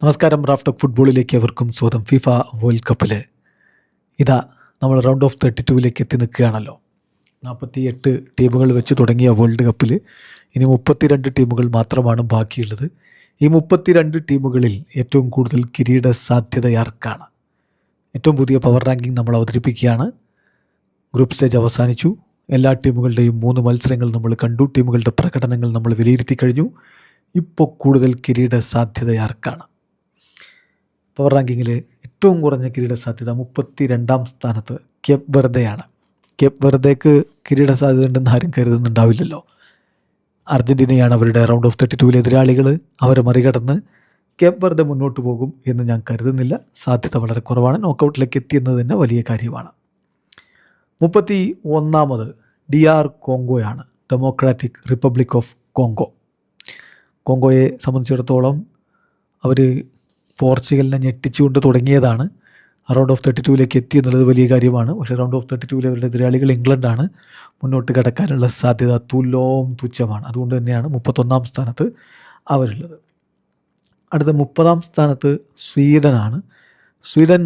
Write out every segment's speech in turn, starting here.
നമസ്കാരം. Raf talk ഫുട്ബോളിലേക്ക് അവർക്കും സ്വാഗതം. ഫിഫ വേൾഡ് കപ്പിൽ ഇതാ നമ്മൾ റൗണ്ട് ഓഫ് 32 എത്തി നിൽക്കുകയാണല്ലോ. 48 ടീമുകൾ വെച്ച് തുടങ്ങിയ വേൾഡ് കപ്പിൽ ഇനി 32 ടീമുകൾ മാത്രമാണ് ബാക്കിയുള്ളത്. ഈ 32 ടീമുകളിൽ ഏറ്റവും കൂടുതൽ കിരീട സാധ്യതയാർക്കാണ്? ഏറ്റവും പുതിയ പവർ റാങ്കിങ് നമ്മൾ അവതരിപ്പിക്കുകയാണ്. ഗ്രൂപ്പ് സ്റ്റേജ് അവസാനിച്ചു. എല്ലാ ടീമുകളുടെയും 3 മത്സരങ്ങൾ നമ്മൾ കണ്ടു. ടീമുകളുടെ പ്രകടനങ്ങൾ നമ്മൾ വിലയിരുത്തി കഴിഞ്ഞു. ഇപ്പോൾ കൂടുതൽ കിരീട സാധ്യതയാർക്കാണ്? പവർ റാങ്കിങ്ങിൽ ഏറ്റവും കുറഞ്ഞ കിരീട സാധ്യത 32ാം സ്ഥാനത്ത് കേപ്പ് വെർദെയാണ്. കേപ്പ് വെർദെക്ക് കിരീട സാധ്യത ഉണ്ടെന്ന് ആരും കരുതുന്നുണ്ടാവില്ലല്ലോ. അർജൻറ്റീനയാണ് അവരുടെ റൗണ്ട് ഓഫ് 32 എതിരാളികൾ. അവരെ മറികടന്ന് കേപ്പ് വെർദെ മുന്നോട്ട് പോകും എന്ന് ഞാൻ കരുതുന്നില്ല. സാധ്യത വളരെ കുറവാണ്. നോക്കൗട്ടിലേക്ക് എത്തിയെന്നത് തന്നെ വലിയ കാര്യമാണ്. 31ാമത് DR കോങ്കോയാണ്. Democratic republic of Congo. കോങ്കോയെ സംബന്ധിച്ചിടത്തോളം അവർ പോർച്ചുഗലിനെ ഞെട്ടിച്ചുകൊണ്ട് തുടങ്ങിയതാണ്. റൗണ്ട് ഓഫ് 32 എത്തി എന്നുള്ളത് വലിയ കാര്യമാണ്. പക്ഷേ റൗണ്ട് ഓഫ് 32 അവരുടെ എതിരാളികൾ ഇംഗ്ലണ്ടാണ്. മുന്നോട്ട് കടക്കാനുള്ള സാധ്യത തുച്ഛമാണ്. അതുകൊണ്ട് തന്നെയാണ് 31ാം സ്ഥാനത്ത് അവരുള്ളത്. അടുത്ത 30ാം സ്ഥാനത്ത് സ്വീഡനാണ്. സ്വീഡൻ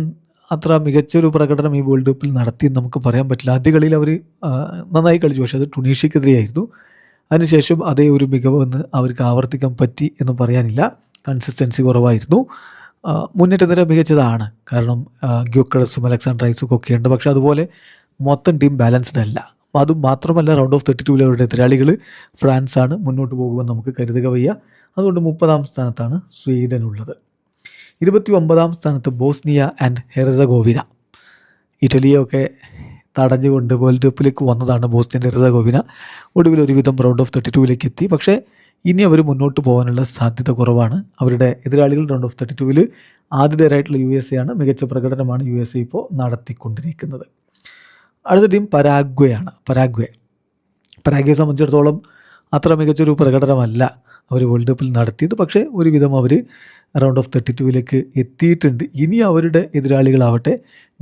അത്ര മികച്ചൊരു പ്രകടനം ഈ വേൾഡ് കപ്പിൽ നടത്തിയെന്ന് നമുക്ക് പറയാൻ പറ്റില്ല. ആദ്യ കളിയിൽ അവർ നന്നായി കളിച്ചു, പക്ഷേ അത് ടുണീഷ്യക്കെതിരെയായിരുന്നു. അതിനുശേഷം അതേ ഒരു മികവ് എന്ന് അവർക്ക് ആവർത്തിക്കാൻ പറ്റി എന്ന് പറയാനില്ല. കൺസിസ്റ്റൻസി കുറവായിരുന്നു. മുന്നേറ്റനിര മികച്ചതാണ്, കാരണം ഗ്യോക്കറസും അലക്സാണ്ടർ ഐസക്കും ഒക്കെ ഉണ്ട്. പക്ഷേ അതുപോലെ മൊത്തം ടീം ബാലൻസ്ഡ് അല്ല. അതും മാത്രമല്ല, റൗണ്ട് ഓഫ് 32 അവരുടെ എതിരാളികൾ ഫ്രാൻസാണ്. മുന്നോട്ട് പോകുമെന്ന് നമുക്ക് കരുതുക വയ്യ. അതുകൊണ്ട് 30ാം സ്ഥാനത്താണ് സ്വീഡൻ ഉള്ളത്. 29ാം സ്ഥാനത്ത് ബോസ്നിയ ആൻഡ് ഹെർസഗോവിന. ഇറ്റലിയൊക്കെ തടഞ്ഞുകൊണ്ട് വേൾഡ് കപ്പിലേക്ക് വന്നതാണ് ബോസ്നിയ ആൻഡ് ഹെർസഗോവിന. ഒടുവിൽ ഒരുവിധം റൗണ്ട് ഓഫ് 32 എത്തി. പക്ഷേ ഇനി അവർ മുന്നോട്ട് പോകാനുള്ള സാധ്യത കുറവാണ്. അവരുടെ എതിരാളികൾ റൗണ്ട് ഓഫ് 32 ആതിഥേയരായിട്ടുള്ള USA ആണ്. മികച്ച പ്രകടനമാണ് USA ഇപ്പോൾ നടത്തിക്കൊണ്ടിരിക്കുന്നത്. അടുത്ത ടീം പരാഗ്വയാണ്. പരാഗ്വയെ സംബന്ധിച്ചിടത്തോളം അത്ര മികച്ചൊരു പ്രകടനമല്ല അവർ വേൾഡ് കപ്പിൽ നടത്തിയത്. പക്ഷേ ഒരുവിധം അവർ റൗണ്ട് ഓഫ് 32 എത്തിയിട്ടുണ്ട്. ഇനി അവരുടെ എതിരാളികളാവട്ടെ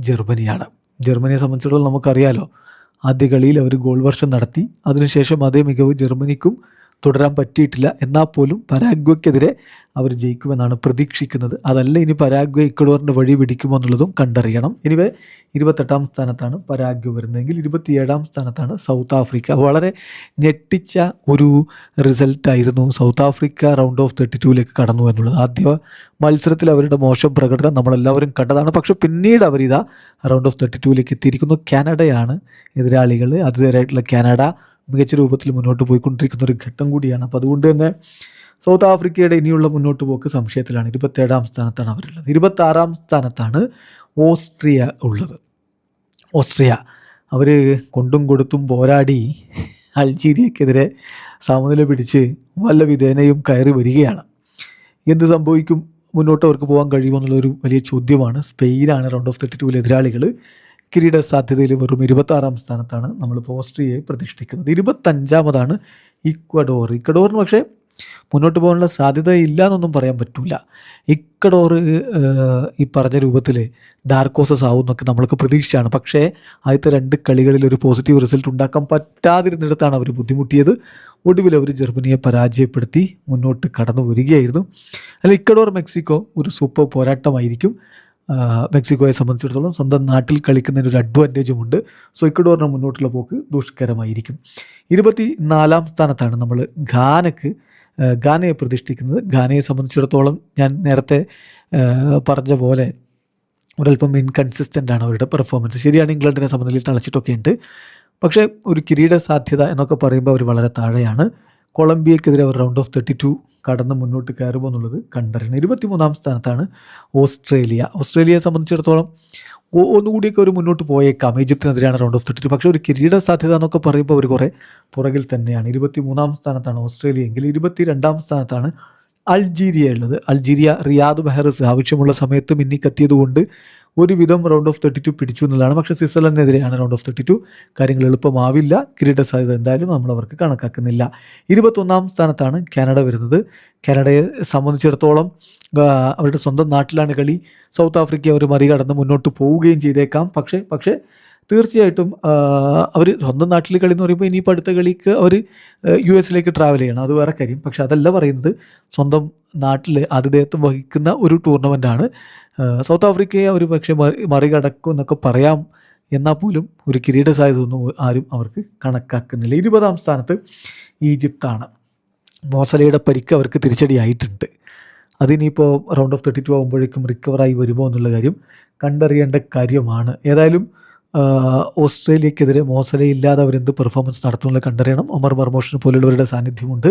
ജർമ്മനിയാണ്. ജർമ്മനിയെ സംബന്ധിച്ചിടത്തോളം നമുക്കറിയാലോ, ആദ്യ കളിയിൽ അവർ ഗോൾ വർഷം നടത്തി. അതിനുശേഷം അതേ മികവ് ജർമ്മനിക്കും തുടരാൻ പറ്റിയിട്ടില്ല. എന്നാൽ പോലും പരാഗ്വയ്ക്കെതിരെ അവർ ജയിക്കുമെന്നാണ് പ്രതീക്ഷിക്കുന്നത്. അതല്ല, ഇനി പരാഗ്വെ ഇക്വഡോറിൻ്റെ വഴി പിടിക്കുമോ എന്നുള്ളതും കണ്ടറിയണം. എനിവേ 28ാം സ്ഥാനത്താണ് പരാഗ്വെ വരുന്നതെങ്കിൽ 27ാം സ്ഥാനത്താണ് സൗത്ത് ആഫ്രിക്ക. വളരെ ഞെട്ടിച്ച ഒരു റിസൾട്ടായിരുന്നു സൗത്ത് ആഫ്രിക്ക റൗണ്ട് ഓഫ് 32 കടന്നു എന്നുള്ളത്. ആദ്യ മത്സരത്തിൽ അവരുടെ മോശം പ്രകടനം നമ്മളെല്ലാവരും കണ്ടതാണ്. പക്ഷേ പിന്നീട് അവരിതാ റൗണ്ട് ഓഫ് 32 എത്തിയിരിക്കുന്നു. കാനഡയാണ് എതിരാളികൾ. ആതിഥേയരായിട്ടുള്ള കാനഡ മികച്ച രൂപത്തിൽ മുന്നോട്ട് പോയിക്കൊണ്ടിരിക്കുന്ന ഒരു ഘട്ടം കൂടിയാണ്. അപ്പോൾ അതുകൊണ്ട് തന്നെ സൗത്ത് ആഫ്രിക്കയുടെ ഇനിയുള്ള മുന്നോട്ട് പോക്ക് സംശയത്തിലാണ്. 27ാം സ്ഥാനത്താണ് അവരുള്ളത്. 26ാം സ്ഥാനത്താണ് ഓസ്ട്രിയ ഉള്ളത്. ഓസ്ട്രിയ അവർ കൊണ്ടും കൊടുത്തും പോരാടി അൾജീരിയക്കെതിരെ സമനില പിടിച്ച് വല്ല വിധേനയും കയറി വരികയാണ്. എന്ത് സംഭവിക്കും, മുന്നോട്ട് അവർക്ക് പോകാൻ കഴിയുമെന്നുള്ളൊരു വലിയ ചോദ്യമാണ്. സ്പെയിനാണ് റൗണ്ട് ഓഫ് 32 എതിരാളികൾ. കിരീട സാധ്യതയിൽ വെറും 26ാം സ്ഥാനത്താണ് നമ്മളിപ്പോൾ ഓസ്ട്രിയയെ പ്രതിഷ്ഠിക്കുന്നത്. 25ാമതാണ് ഇക്വഡോറിന് പക്ഷേ മുന്നോട്ട് പോകാനുള്ള സാധ്യത ഇല്ല എന്നൊന്നും പറയാൻ പറ്റില്ല. ഇക്വഡോർ ഈ പറഞ്ഞ രൂപത്തിൽ ഡാർക്കോസസ് ആവും എന്നൊക്കെ നമ്മൾക്ക് പ്രതീക്ഷയാണ്. പക്ഷേ ആദ്യത്തെ 2 കളികളിൽ ഒരു പോസിറ്റീവ് റിസൾട്ട് ഉണ്ടാക്കാൻ പറ്റാതിരുന്നിടത്താണ് അവർ ബുദ്ധിമുട്ടിയത്. ഒടുവിൽ അവർ ജർമ്മനിയെ പരാജയപ്പെടുത്തി മുന്നോട്ട് കടന്നു വരികയായിരുന്നു. അല്ല, ഇക്വഡോർ മെക്സിക്കോ ഒരു സൂപ്പർ പോരാട്ടമായിരിക്കും. മെക്സിക്കോയെ സംബന്ധിച്ചിടത്തോളം സ്വന്തം നാട്ടിൽ കളിക്കുന്നതിന് ഒരു അഡ്വാൻറ്റേജുമുണ്ട്. സോ ഇക്വഡോറിന് മുന്നോട്ടുള്ള പോക്ക് ദുഷ്കരമായിരിക്കും. 24ാം സ്ഥാനത്താണ് നമ്മൾ ഗാനയെ പ്രതിഷ്ഠിക്കുന്നത്. ഗാനയെ സംബന്ധിച്ചിടത്തോളം ഞാൻ നേരത്തെ പറഞ്ഞ പോലെ ഒരല്പം ഇൻകൺസിസ്റ്റൻ്റ് ആണ് അവരുടെ പെർഫോമൻസ്. ശരിയാണ്, ഇംഗ്ലണ്ടിനെ സമനിലയിൽ തളച്ചിട്ടൊക്കെ ഉണ്ട്. പക്ഷേ ഒരു കിരീട സാധ്യത എന്നൊക്കെ പറയുമ്പോൾ അവർ വളരെ താഴെയാണ്. കൊളംബിയക്കെതിരെ അവർ റൗണ്ട് ഓഫ് 32 കടന്ന് മുന്നോട്ട് കയറുമോ എന്നുള്ളത് കണ്ടറിയണം. 23ാം സ്ഥാനത്താണ് ഓസ്ട്രേലിയയെ സംബന്ധിച്ചിടത്തോളം ഒന്നുകൂടിയൊക്കെ ഒരു മുന്നോട്ട് പോയേക്കാം. ഈജിപ്തിനെതിരെയാണ് റൗണ്ട് ഓഫ് 32. പക്ഷേ ഒരു കിരീട സാധ്യത എന്നൊക്കെ പറയുമ്പോൾ അവർ കുറേ പുറകിൽ തന്നെയാണ്. 23ാം സ്ഥാനത്താണ് ഓസ്ട്രേലിയ എങ്കിൽ 22ാം സ്ഥാനത്താണ് അൾജീരിയ ഉള്ളത്. അൾജീരിയ റിയാദ് മെഹ്റസ് ആവശ്യമുള്ള സമയത്ത് മിന്നിക്കത്തിയതുകൊണ്ട് ഒരുവിധം റൗണ്ട് ഓഫ് 32 പിടിച്ചു എന്നുള്ളതാണ്. പക്ഷേ സ്വിറ്റ്സർലൻഡിനെതിരെയാണ് റൗണ്ട് ഓഫ് 32. കാര്യങ്ങൾ എളുപ്പമാവില്ല. കിരീട സാധ്യത എന്തായാലും നമ്മൾ അവർക്ക് കണക്കാക്കുന്നില്ല. 21ാം സ്ഥാനത്താണ് കാനഡ വരുന്നത്. കാനഡയെ സംബന്ധിച്ചിടത്തോളം അവരുടെ സ്വന്തം നാട്ടിലാണ് കളി. സൗത്ത് ആഫ്രിക്ക അവർ മറികടന്ന് മുന്നോട്ട് പോവുകയും ചെയ്തേക്കാം. പക്ഷേ തീർച്ചയായിട്ടും അവർ സ്വന്തം നാട്ടിൽ കളി എന്ന് പറയുമ്പോൾ ഇനിയിപ്പോൾ അടുത്ത കളിക്ക് അവർ US ട്രാവൽ ചെയ്യണം, അത് വേറെ കാര്യം. പക്ഷെ അതല്ല പറയുന്നത്, സ്വന്തം നാട്ടിൽ ആതിഥേയത്വം വഹിക്കുന്ന ഒരു ടൂർണമെൻറ്റാണ്. സൗത്ത് ആഫ്രിക്കയെ അവർ പക്ഷേ മറികടക്കും എന്നൊക്കെ പറയാം. എന്നാൽ പോലും ഒരു കിരീട സാധ്യതയൊന്നും ആരും അവർക്ക് കണക്കാക്കുന്നില്ല. 20ാം സ്ഥാനത്ത് ഈജിപ്താണ്. മോസലയുടെ പരിക്ക് അവർക്ക് തിരിച്ചടിയായിട്ടുണ്ട്. അതിനിപ്പോൾ റൗണ്ട് ഓഫ് 32 ആകുമ്പോഴേക്കും റിക്കവറായി വരുമോ എന്നുള്ള കാര്യം കണ്ടറിയേണ്ട കാര്യമാണ്. ഏതായാലും ഓസ്ട്രേലിയക്കെതിരെ മോസലയില്ലാതെ അവരെന്ത് പെർഫോമൻസ് നടത്തുമെന്നുള്ളത് കണ്ടറിയണം. ഒമർ മർമോഷിനെ പോലുള്ളവരുടെ സാന്നിധ്യമുണ്ട്.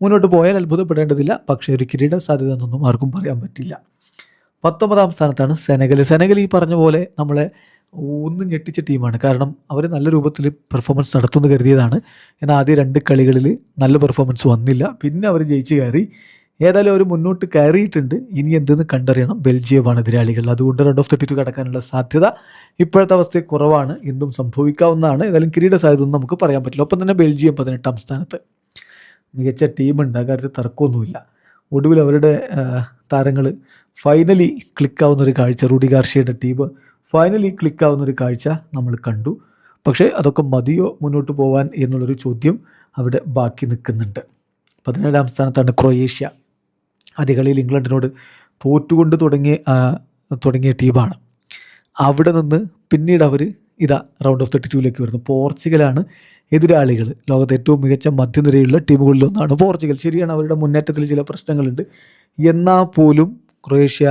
മുന്നോട്ട് പോയാൽ അത്ഭുതപ്പെടേണ്ടതില്ല. പക്ഷേ ഒരു കിരീട സാധ്യത എന്നൊന്നും ആർക്കും പറയാൻ പറ്റില്ല. 19ാം സ്ഥാനത്താണ് സെനഗൽ. സെനഗൽ ഈ പറഞ്ഞ പോലെ നമ്മളെ ഒന്ന് ഞെട്ടിച്ച ടീമാണ്. കാരണം അവർ നല്ല രൂപത്തിൽ പെർഫോമൻസ് നടത്തുമെന്ന് കരുതിയതാണ്. എന്നാൽ ആദ്യ 2 കളികളിൽ നല്ല പെർഫോമൻസ് വന്നില്ല. പിന്നെ അവർ ജയിച്ച് കയറി. ഏതായാലും അവർ മുന്നോട്ട് കയറിയിട്ടുണ്ട്. ഇനി എന്തെന്ന് കണ്ടറിയണം. ബെൽജിയമാണ് എതിരാളികൾ. അതുകൊണ്ട് റൗണ്ട് ഓഫ് 32 കടക്കാനുള്ള സാധ്യത ഇപ്പോഴത്തെ അവസ്ഥയിൽ കുറവാണ്. എന്തും സംഭവിക്കാവുന്നതാണ്. ഏതായാലും കിരീട സാധ്യത ഒന്നും നമുക്ക് പറയാൻ പറ്റില്ല. ഒപ്പം തന്നെ ബെൽജിയം 18ാം സ്ഥാനത്ത്. മികച്ച ടീമുണ്ട്, ആ കാര്യത്തിൽ തർക്കമൊന്നുമില്ല. ഒടുവിൽ അവരുടെ താരങ്ങൾ ഫൈനലി ക്ലിക്കാവുന്നൊരു കാഴ്ച, റൂഡി ഗാർഷ്യയുടെ ടീം ഫൈനലി ക്ലിക്കാവുന്നൊരു കാഴ്ച നമ്മൾ കണ്ടു. പക്ഷേ അതൊക്കെ മതിയോ മുന്നോട്ട് പോകാൻ എന്നുള്ളൊരു ചോദ്യം അവിടെ ബാക്കി നിൽക്കുന്നുണ്ട്. 17ാം സ്ഥാനത്താണ് ക്രൊയേഷ്യ. ആദ്യ കളിയിൽ ഇംഗ്ലണ്ടിനോട് തോറ്റുകൊണ്ട് തുടങ്ങിയ ടീമാണ്. അവിടെ നിന്ന് പിന്നീട് അവർ റൗണ്ട് ഓഫ് 32 വരുന്നു. പോർച്ചുഗലാണ് എതിരാളികൾ. ലോകത്തെ ഏറ്റവും മികച്ച മധ്യനിരയുള്ള ടീമുകളിലൊന്നാണ് പോർച്ചുഗൽ. ശരിയാണ്, അവരുടെ മുന്നേറ്റത്തിൽ ചില പ്രശ്നങ്ങളുണ്ട്. എന്നാൽ പോലും ക്രൊയേഷ്യ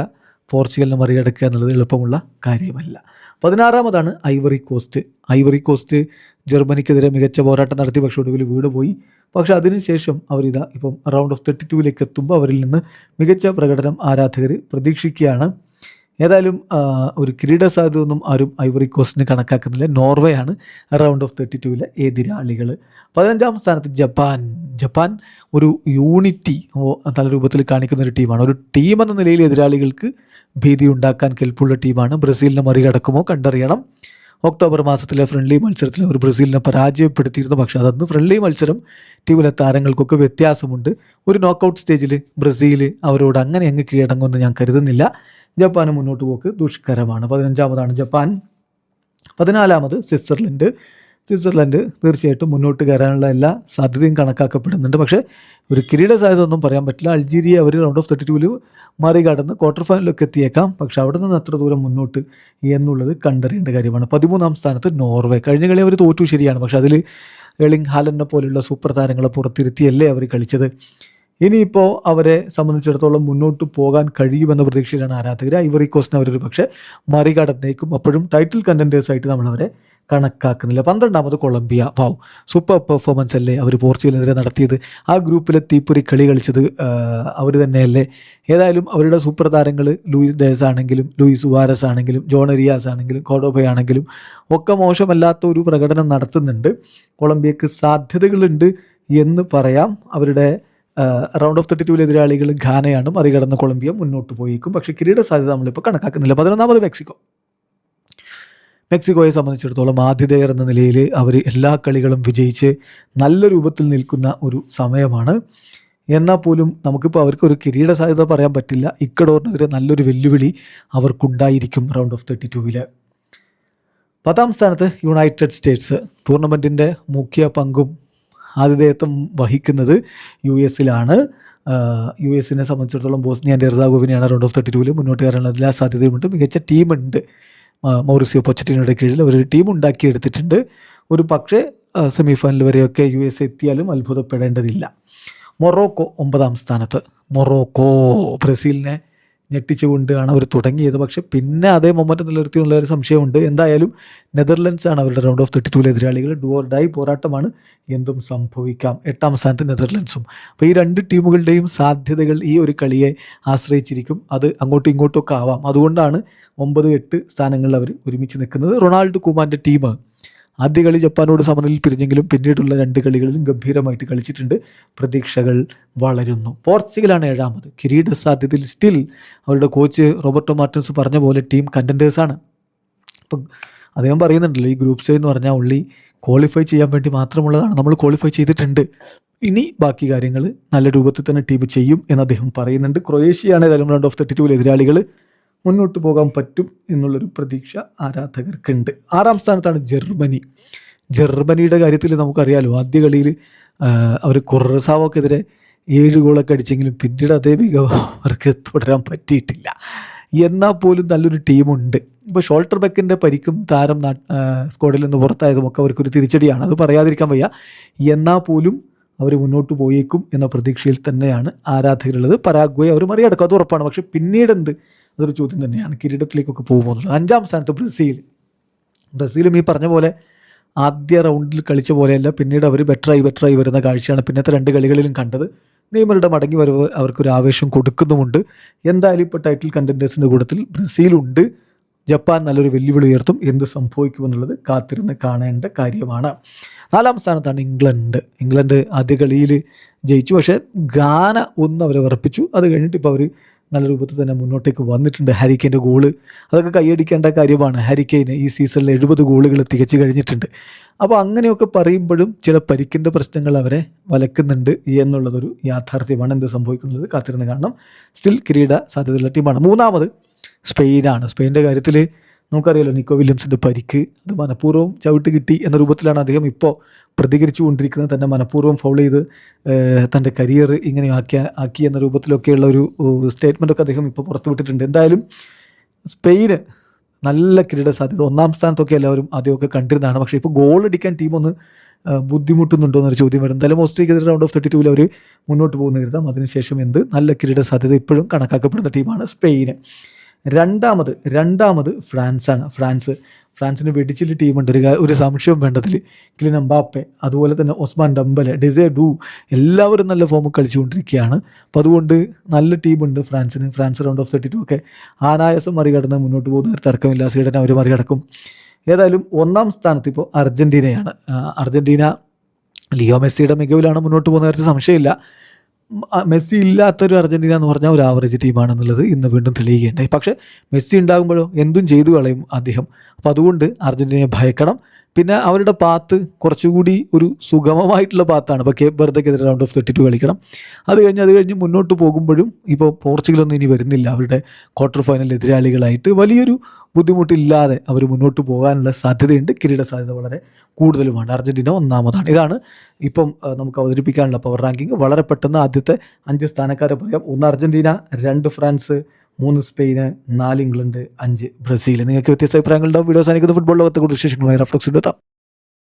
പോർച്ചുഗലിനെ മറികടക്കുക എന്നുള്ളത് എളുപ്പമുള്ള കാര്യമല്ല. 16ാമതാണ് ഐവറി കോസ്റ്റ്. ഐവറി കോസ്റ്റ് ജർമ്മനിക്കെതിരെ മികച്ച പോരാട്ടം നടത്തി, പക്ഷേ ഒടുവിൽ വീണുപോയി. പക്ഷേ അതിനുശേഷം ഇപ്പം റൗണ്ട് ഓഫ് 32 എത്തുമ്പോൾ അവരിൽ നിന്ന് മികച്ച പ്രകടനം ആരാധകർ പ്രതീക്ഷിക്കുകയാണ്. ഏതായാലും ഒരു കിരീട സാധ്യതയൊന്നും ആരും ഐവറി കോസ്റ്റിന് കണക്കാക്കുന്നില്ല. നോർവേ ആണ് റൗണ്ട് ഓഫ് 32 എതിരാളികൾ. 15ാം സ്ഥാനത്ത് ജപ്പാൻ ഒരു യൂണിറ്റി നല്ല രൂപത്തിൽ കാണിക്കുന്ന ഒരു ടീമാണ്. ഒരു ടീം എന്ന നിലയിൽ എതിരാളികൾക്ക് ഭീതി ഉണ്ടാക്കാൻ കെൽപ്പുള്ള ടീമാണ്. ബ്രസീലിനെ മറികടക്കുമോ കണ്ടറിയണം. ഒക്ടോബർ മാസത്തിലെ ഫ്രണ്ട്ലി മത്സരത്തിൽ അവർ ബ്രസീലിനെ പരാജയപ്പെടുത്തിയിരുന്നു. പക്ഷേ അതന്ന് ഫ്രണ്ട്ലി മത്സരം, ടീമിലെ താരങ്ങൾക്കൊക്കെ വ്യത്യാസമുണ്ട്. ഒരു നോക്കൗട്ട് സ്റ്റേജിൽ ബ്രസീൽ അവരോട് അങ്ങനെ അങ്ങ് കീഴടങ്ങുമെന്ന് ഞാൻ കരുതുന്നില്ല. ജപ്പാന് മുന്നോട്ട് പോക്ക് ദുഷ്കരമാണ്. 15ാമതാണ് ജപ്പാൻ. 14ാമത് സ്വിറ്റ്സർലൻഡ് തീർച്ചയായിട്ടും മുന്നോട്ട് കയറാനുള്ള എല്ലാ സാധ്യതയും കണക്കാക്കപ്പെടുന്നുണ്ട്. പക്ഷേ ഒരു കിരീട സാധ്യത ഒന്നും പറയാൻ പറ്റില്ല. അൾജീരിയ അവർ റൗണ്ട് ഓഫ് 32 മറികടന്ന് ക്വാർട്ടർ ഫൈനലൊക്കെ എത്തിയേക്കാം. പക്ഷേ അവിടെ നിന്ന് അത്ര ദൂരം മുന്നോട്ട് എന്നുള്ളത് കണ്ടറിയേണ്ട കാര്യമാണ്. 13ാം സ്ഥാനത്ത് നോർവേ. കഴിഞ്ഞ കളി അവർ തോറ്റു, ശരിയാണ്. പക്ഷേ അതിൽ എർലിംഗ് ഹാലൻഡിനെ പോലുള്ള സൂപ്പർ താരങ്ങളെ പുറത്തിരുത്തിയല്ലേ അവർ കളിച്ചത്. ഇനിയിപ്പോൾ അവരെ സംബന്ധിച്ചിടത്തോളം മുന്നോട്ട് പോകാൻ കഴിയുമെന്ന പ്രതീക്ഷയിലാണ് ആരാധകർ. ഐവറി കോസ്റ്റിനെ അവരൊരു പക്ഷേ മറികടന്നേക്കും. അപ്പോഴും ടൈറ്റിൽ കണ്ടൻറ്റേഴ്സായിട്ട് നമ്മളവരെ കണക്കാക്കുന്നില്ല. 12ാമത് കൊളംബിയ. സൂപ്പർ പെർഫോമൻസ് അല്ലേ അവർ പോർച്ചുഗലിനെതിരെ നടത്തിയത്. ആ ഗ്രൂപ്പിലെ തീപ്പൊരി കളി കളിച്ചത് അവർ തന്നെയല്ലേ. ഏതായാലും അവരുടെ സൂപ്പർ താരങ്ങൾ ലൂയിസ് ഡയസ് ആണെങ്കിലും, ലൂയിസ് സുവാരസ് ആണെങ്കിലും, ജോൺ എറിയാസ് ആണെങ്കിലും, കോഡോബ ആണെങ്കിലും ഒക്കെ മോശമല്ലാത്ത ഒരു പ്രകടനം നടത്തുന്നുണ്ട്. കൊളംബിയക്ക് സാധ്യതകളുണ്ട് എന്ന് പറയാം. അവരുടെ റൗണ്ട് ഓഫ് 32 എതിരാളികൾ ഘാനയാണ്. മറികടന്ന് കൊളംബിയ മുന്നോട്ട് പോയേക്കും. പക്ഷേ കിരീട സാധ്യത നമ്മളിപ്പോൾ കണക്കാക്കുന്നില്ല. 11ാമത് മെക്സിക്കോയെ സംബന്ധിച്ചിടത്തോളം ആതിഥേയർ എന്ന നിലയിൽ അവർ എല്ലാ കളികളും വിജയിച്ച് നല്ല രൂപത്തിൽ നിൽക്കുന്ന ഒരു സമയമാണ്. എന്നാൽ പോലും നമുക്കിപ്പോൾ അവർക്കൊരു കിരീട സാധ്യത പറയാൻ പറ്റില്ല. ഇക്വഡോറിനെതിരെ നല്ലൊരു വെല്ലുവിളി അവർക്കുണ്ടായിരിക്കും റൗണ്ട് ഓഫ് 32. 10ാം സ്ഥാനത്ത് യുണൈറ്റഡ് സ്റ്റേറ്റ്സ്. ടൂർണമെൻറ്റിൻ്റെ മുഖ്യ പങ്കും ആതിഥേയത്വം വഹിക്കുന്നത് US-ലാണ്. US-നെ സംബന്ധിച്ചിടത്തോളം ബോസ്നിയ ആൻഡ് ഹെർസഗോവിനയാണ് റൗണ്ട് ഓഫ് 32 മുന്നോട്ട് കയറാനുള്ള എല്ലാ സാധ്യതയുമുണ്ട്. മികച്ച ടീമുണ്ട്. മൗറിസിയോ പൊച്ചറ്റിനോയുടെ കീഴിൽ അവരൊരു ടീം ഉണ്ടാക്കിയെടുത്തിട്ടുണ്ട്. ഒരു പക്ഷേ സെമി ഫൈനൽ വരെയൊക്കെ US എത്തിയാലും അത്ഭുതപ്പെടേണ്ടതില്ല. മൊറോക്കോ 9ാം സ്ഥാനത്ത്. മൊറോക്കോ ബ്രസീലിനെ ഞെട്ടിച്ചുകൊണ്ടാണ് അവർ തുടങ്ങിയത്. പക്ഷേ പിന്നെ അതേ മൊമെൻ്റ് നിലനിർത്തി എന്നുള്ളൊരു സംശയമുണ്ട്. എന്തായാലും നെതർലൻഡ്സ് ആണ് അവരുടെ റൗണ്ട് ഓഫ് 32 എതിരാളികൾ. ഡു ഓർ ഡൈ പോരാട്ടമാണ്, എന്തും സംഭവിക്കാം. 8ാം സ്ഥാനത്ത് നെതർലൻഡ്സും. അപ്പോൾ ഈ 2 ടീമുകളുടെയും സാധ്യതകൾ ഈ ഒരു കളിയെ ആശ്രയിച്ചിരിക്കും. അത് അങ്ങോട്ടും ഇങ്ങോട്ടും ഒക്കെ ആവാം. അതുകൊണ്ടാണ് 9-8 സ്ഥാനങ്ങളിൽ അവർ ഒരുമിച്ച് നിൽക്കുന്നത്. റൊണാൾഡോ കുമാൻ്റെ ടീം ആദ്യ കളി ജപ്പാനോട് സമനിലയിൽ പിരിഞ്ഞെങ്കിലും പിന്നീടുള്ള 2 കളികളിലും ഗംഭീരമായിട്ട് കളിച്ചിട്ടുണ്ട്. പ്രതീക്ഷകൾ വളരുന്നു. പോർച്ചുഗലാണ് 7ാമത്. കിരീട സാധ്യതയിൽ സ്റ്റിൽ അവരുടെ കോച്ച് റോബർട്ടോ മാർട്ടിൻസ് പറഞ്ഞ പോലെ ടീം കണ്ടൻറ്റേഴ്സാണ്. അപ്പം അദ്ദേഹം പറയുന്നുണ്ടല്ലോ, ഈ ഗ്രൂപ്പ് സ്റ്റേജ് എന്ന് പറഞ്ഞാൽ ഉള്ളി ക്വാളിഫൈ ചെയ്യാൻ വേണ്ടി മാത്രമുള്ളതാണ്. നമ്മൾ ക്വാളിഫൈ ചെയ്തിട്ടുണ്ട്. ഇനി ബാക്കി കാര്യങ്ങൾ നല്ല രൂപത്തിൽ തന്നെ ടീം ചെയ്യും എന്ന് അദ്ദേഹം പറയുന്നുണ്ട്. ക്രൊയേഷ്യയാണ് ഏതായാലും റൗണ്ട് ഓഫ് 32 എതിരാളികൾ. മുന്നോട്ട് പോകാൻ പറ്റും എന്നുള്ളൊരു പ്രതീക്ഷ ആരാധകർക്കുണ്ട്. 6-ാം സ്ഥാനത്താണ് ജർമ്മനി. ജർമ്മനിയുടെ കാര്യത്തിൽ നമുക്കറിയാലോ, ആദ്യ കളിയിൽ അവർ കുർസാവോക്കെതിരെ 7 ഗോളൊക്കെ അടിച്ചെങ്കിലും പിന്നീട് അതേ മികവ് അവർക്ക് തുടരാൻ പറ്റിയിട്ടില്ല. എന്നാൽ പോലും നല്ലൊരു ടീമുണ്ട്. ഇപ്പോൾ ഷോൾട്ടർ ബെക്കിൻ്റെ പരിക്കും താരം സ്ക്വാഡിൽ നിന്ന് പുറത്തായതുമൊക്കെ അവർക്കൊരു തിരിച്ചടിയാണ്, അത് പറയാതിരിക്കാൻ വയ്യ. എന്നാൽ പോലും അവർ മുന്നോട്ട് പോയേക്കും എന്ന പ്രതീക്ഷയിൽ തന്നെയാണ് ആരാധകരുള്ളത്. പരാഗ്വയെ അവർ മറികടക്കും, അത് ഉറപ്പാണ്. പക്ഷേ പിന്നീട് എന്ത്, അതൊരു ചോദ്യം തന്നെയാണ്. കിരീടത്തിലേക്കൊക്കെ പോകുമോ എന്നുള്ളത്. 5-ാം സ്ഥാനത്ത് ബ്രസീലും ഈ പറഞ്ഞ പോലെ ആദ്യ റൗണ്ടിൽ കളിച്ച പോലെയല്ല, പിന്നീട് അവർ ബെറ്ററായി വരുന്ന കാഴ്ചയാണ് പിന്നത്തെ 2 കളികളിലും കണ്ടത്. നെയ്മറുടെ മടങ്ങി വരവ് അവർക്കൊരു ആവേശം കൊടുക്കുന്നുമുണ്ട്. എന്തായാലും ഇപ്പോൾ ടൈറ്റിൽ കണ്ടൻറ്റേഴ്സിൻ്റെ കൂട്ടത്തിൽ ബ്രസീലുണ്ട്. ജപ്പാൻ നല്ലൊരു വെല്ലുവിളി ഉയർത്തും. എന്ത് സംഭവിക്കുമെന്നുള്ളത് കാത്തിരുന്ന് കാണേണ്ട കാര്യമാണ്. 4-ാം സ്ഥാനത്താണ് ഇംഗ്ലണ്ട് ആദ്യ കളിയിൽ ജയിച്ചു, പക്ഷേ ഗാന അവരെ വിറപ്പിച്ചു. അത് കഴിഞ്ഞിട്ട് ഇപ്പോൾ അവർ നല്ല രൂപത്തിൽ തന്നെ മുന്നോട്ടേക്ക് വന്നിട്ടുണ്ട്. ഹാരി കെയിൻ്റെ ഗോള് അതൊക്കെ കൈയടിക്കേണ്ട കാര്യമാണ്. ഹാരി കെയിൻ ഈ സീസണിൽ 70 ഗോളുകൾ തികച്ചു കഴിഞ്ഞിട്ടുണ്ട്. അപ്പോൾ അങ്ങനെയൊക്കെ പറയുമ്പോഴും ചില പരിക്കിൻ്റെ പ്രശ്നങ്ങൾ അവരെ വലക്കുന്നുണ്ട് എന്നുള്ളതൊരു യാഥാർത്ഥ്യമാണ്. എന്ത് സംഭവിക്കുന്നത് കാത്തിരുന്ന് കാണണം. സ്റ്റിൽ കിരീട സാധ്യതയുള്ള ടീമാണ്. 3-ാമത് സ്പെയിനാണ്. സ്പെയിൻ്റെ കാര്യത്തിൽ നമുക്കറിയാലോ, നിക്കോ വില്യംസിൻ്റെ പരിക്ക് അത് മനഃപൂർവ്വം ചവിട്ട് കിട്ടി എന്ന രൂപത്തിലാണ് അദ്ദേഹം ഇപ്പോൾ പ്രതികരിച്ചു കൊണ്ടിരിക്കുന്നത്. തന്നെ മനഃപൂർവ്വം ഫൗൾ ചെയ്ത് തൻ്റെ കരിയർ ഇങ്ങനെ ആക്കി എന്ന രൂപത്തിലൊക്കെയുള്ള ഒരു സ്റ്റേറ്റ്മെൻറ്റൊക്കെ അദ്ദേഹം ഇപ്പോൾ പുറത്തുവിട്ടിട്ടുണ്ട്. എന്തായാലും സ്പെയിന് നല്ല കിരീട സാധ്യത. 1-ാം സ്ഥാനത്തൊക്കെ എല്ലാവരും ആദ്യമൊക്കെ കണ്ടിരുന്നതാണ്. പക്ഷേ ഇപ്പോൾ ഗോൾ അടിക്കാൻ ടീമൊന്ന് ബുദ്ധിമുട്ടുന്നുണ്ടോ എന്നൊരു ചോദ്യം വരും. എന്തായാലും ഓസ്ട്രേലിയക്കെതിരെ റൗണ്ട് ഓഫ് 32 അവർ മുന്നോട്ട് പോകുന്ന കരുതാം. അതിനുശേഷം നല്ല കിരീട സാധ്യത ഇപ്പോഴും കണക്കാക്കപ്പെടുന്ന ടീമാണ് സ്പെയിന്. രണ്ടാമത് ഫ്രാൻസിന് വെടിച്ചില് ടീമുണ്ട്. ഒരു സംശയവും വേണ്ടതിൽ. കിലിയൻ എംബാപ്പെ, അതുപോലെ തന്നെ ഒസ്മാൻ ഡംബലെ, ഡിസേ ഡു, എല്ലാവരും നല്ല ഫോമിൽ കളിച്ചുകൊണ്ടിരിക്കുകയാണ്. അപ്പോൾ അതുകൊണ്ട് നല്ല ടീമുണ്ട് ഫ്രാൻസ് റൗണ്ട് ഓഫ് 32 ഒക്കെ അനായാസം മറികടന്ന് മുന്നോട്ട് പോകുന്ന ഒരു തർക്കമില്ല. സ്വീഡനെ അവർ മറികടക്കും. ഏതായാലും 1-ാം സ്ഥാനത്ത് ഇപ്പോൾ അർജൻറ്റീനയാണ്. അർജൻറ്റീന ലിയോ മെസ്സിയുടെ മികവിലാണ് മുന്നോട്ട് പോകുന്ന കാര്യത്തിൽ സംശയമില്ല. മെസ്സി ഇല്ലാത്തൊരു അർജൻറ്റീന എന്ന് പറഞ്ഞാൽ ഒരു ആവറേജ് ടീമാണെന്നുള്ളത് ഇന്ന് വീണ്ടും തെളിയുകയുണ്ടായി. പക്ഷേ മെസ്സി ഉണ്ടാകുമ്പോഴോ എന്തും ചെയ്തു കളയും അദ്ദേഹം. അപ്പോൾ അതുകൊണ്ട് അർജൻറ്റീനയെ ഭയക്കണം. പിന്നെ അവരുടെ പാത്ത് കുറച്ചുകൂടി ഒരു സുഗമമായിട്ടുള്ള പാത്താണ്. ഇപ്പോൾ കേപ്പ് വെർദെക്കെതിരെ റൗണ്ട് ഓഫ് 32 കളിക്കണം. അത് കഴിഞ്ഞ് മുന്നോട്ട് പോകുമ്പോഴും ഇപ്പോൾ പോർച്ചുഗലൊന്നും ഇനി വരുന്നില്ല. അവരുടെ ക്വാർട്ടർ ഫൈനൽ എതിരാളികളായിട്ട് വലിയൊരു ബുദ്ധിമുട്ടില്ലാതെ അവർ മുന്നോട്ട് പോകാനുള്ള സാധ്യതയുണ്ട്. കിരീട സാധ്യത വളരെ കൂടുതലുമാണ്. അർജൻറ്റീന 1-ാമതാണ്. ഇതാണ് ഇപ്പം നമുക്ക് അവതരിപ്പിക്കാനുള്ള പവർ റാങ്കിങ്. വളരെ പെട്ടെന്ന് ആദ്യത്തെ 5 സ്ഥാനക്കാരെ പറയാം. 1 Argentina, 2 France, 3 Spain, 4 England, 5 Brazil. നിങ്ങൾക്ക് വ്യത്യസ്ത അഭിപ്രായങ്ങളുണ്ടാവും. വീഡിയോ സാധിക്കുന്ന ഫുട്ബോൾ ലോകത്തെ കൂടുതൽ വിശേഷങ്ങളുമായി റഫ്ലക്സ് എടുത്താം.